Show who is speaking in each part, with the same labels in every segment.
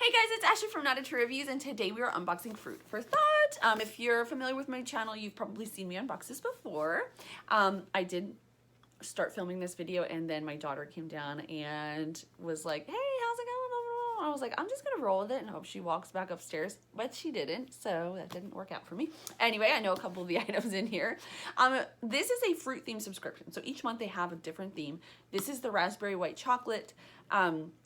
Speaker 1: Hey guys, it's Ashley from Not Into Reviews, and today we are unboxing Fruit for Thought. If you're familiar with my channel, you've probably seen me unbox this before. I did start filming this video, and then my daughter came down and was like, hey, how's it going? I was like, I'm just gonna roll with it and hope she walks back upstairs, but she didn't, so that didn't work out for me. Anyway, I know a couple of the items in here. This is a fruit themed subscription, so each month they have a different theme. This is the raspberry white chocolate.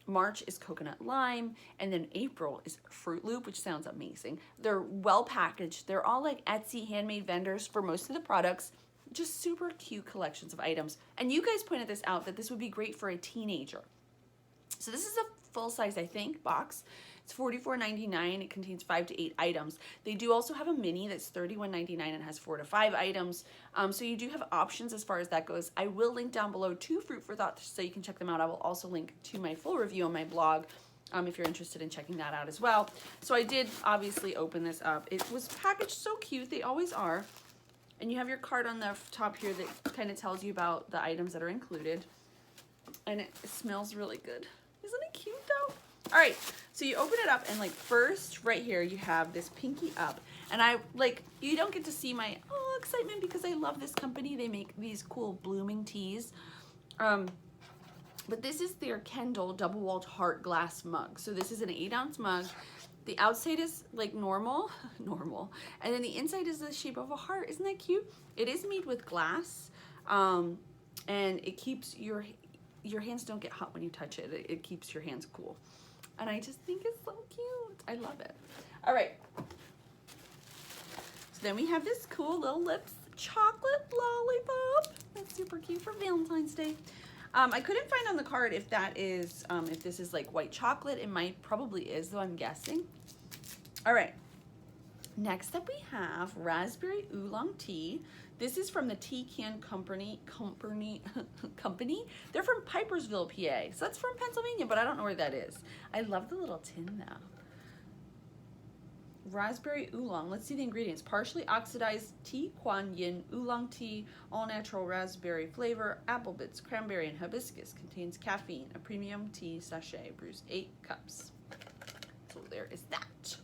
Speaker 1: March is coconut lime, and then April is Fruit Loop, which sounds amazing. They're well packaged. They're all like Etsy handmade vendors for most of the products. Just super cute collections of items. And you guys pointed this out, that this would be great for a teenager. So this is a full size, I think, box. It's $44.99. It contains 5 to 8 items. They do also have a mini that's $31.99 and has 4 to 5 items. So you do have options as far as that goes. I will link down below to Fruit for Thought so you can check them out. I will also link to my full review on my blog if you're interested in checking that out as well. So I did obviously open this up. It was packaged so cute. They always are. And you have your card on the top here that kind of tells you about the items that are included. And it smells really good. Isn't it cute though? All right, so you open it up, and like first right here you have this pinky up, and I like, you don't get to see my excitement because I love this company. They make these cool blooming teas. But this is their Kendall double walled heart glass mug. So this is an 8-ounce mug. The outside is like normal, and then the inside is the shape of a heart. Isn't that cute? It is made with glass, and it keeps your hands don't get hot when you touch it. It keeps your hands cool. And I just think it's so cute. I love it. All right. So then we have this cool little lips chocolate lollipop. That's super cute for Valentine's Day. I couldn't find on the card if that is, if this is like white chocolate. It might, probably is though, I'm guessing. All right. Next up we have raspberry oolong tea. This is from the Tea Can Company. They're from Pipersville, PA. So that's from Pennsylvania, but I don't know where that is. I love the little tin though. Raspberry oolong. Let's see the ingredients. Partially oxidized tea kuan yin oolong tea, all natural raspberry flavor, apple bits, cranberry, and hibiscus. Contains caffeine. A premium tea sachet. Brews 8 cups. So there is that.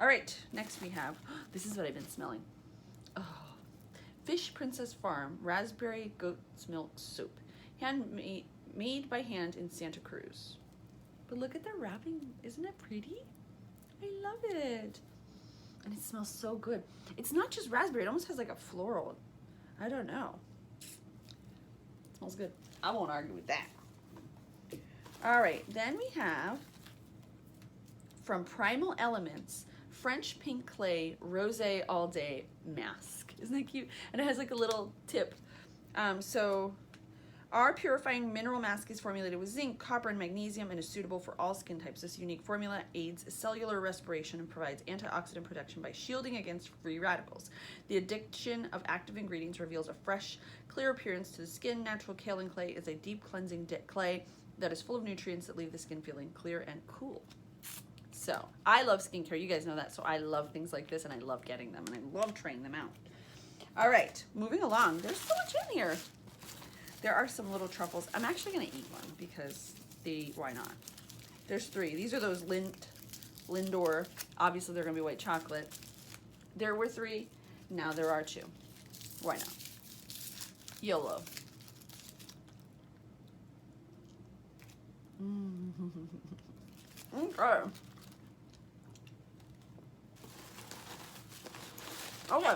Speaker 1: All right, next we have, this is what I've been smelling. Oh, Fish Princess Farm Raspberry Goat's Milk Soap. Made by hand in Santa Cruz. But look at the wrapping. Isn't it pretty? I love it. And it smells so good. It's not just raspberry. It almost has like a floral. I don't know. It smells good. I won't argue with that. All right, then we have from Primal Elements, French Pink Clay Rosé All Day Mask. Isn't that cute? And it has like a little tip. So our purifying mineral mask is formulated with zinc, copper, and magnesium and is suitable for all skin types. This unique formula aids cellular respiration and provides antioxidant protection by shielding against free radicals. The addition of active ingredients reveals a fresh, clear appearance to the skin. Natural kaolin clay is a deep cleansing clay that is full of nutrients that leave the skin feeling clear and cool. So I love skincare, you guys know that, so I love things like this, and I love getting them, and I love trying them out. All right, moving along. There's so much in here. There are some little truffles. I'm actually gonna eat one because why not? There's 3. These are those Lindor. Obviously they're gonna be white chocolate. There were 3, now there are 2. Why not? YOLO. Okay. Okay.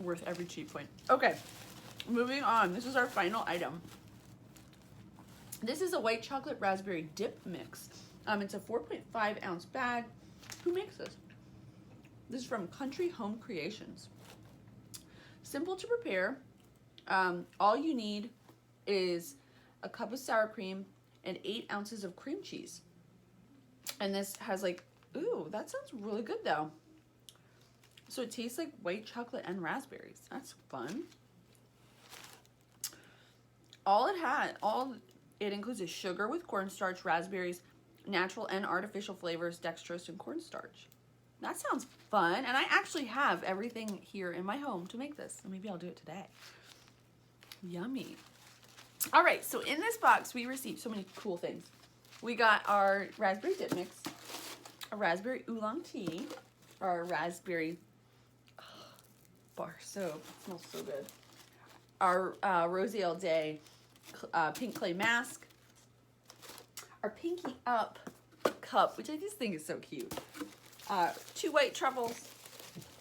Speaker 1: Worth every cheap point. Okay, moving on. This is our final item. This is a white chocolate raspberry dip mix. It's a 4.5 ounce bag. Who makes this? This is from Country Home Creations. Simple to prepare. All you need is a cup of sour cream and 8 ounces of cream cheese. And this has like, ooh, that sounds really good though. So it tastes like white chocolate and raspberries. That's fun. All it includes is sugar with cornstarch, raspberries, natural and artificial flavors, dextrose, and cornstarch. That sounds fun. And I actually have everything here in my home to make this. So maybe I'll do it today. Yummy. All right, so in this box, we received so many cool things. We got our raspberry dip mix, a raspberry oolong tea, our raspberry bar soap. It smells so good. Our Rosie All Day pink clay mask, our Pinky Up cup, which I just think is so cute. 2 white truffles,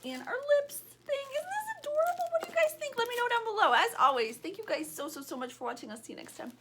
Speaker 1: and our lips thing. Isn't this adorable? What do you guys think? Let me know down below. As always, thank you guys so much for watching. I'll see you next time.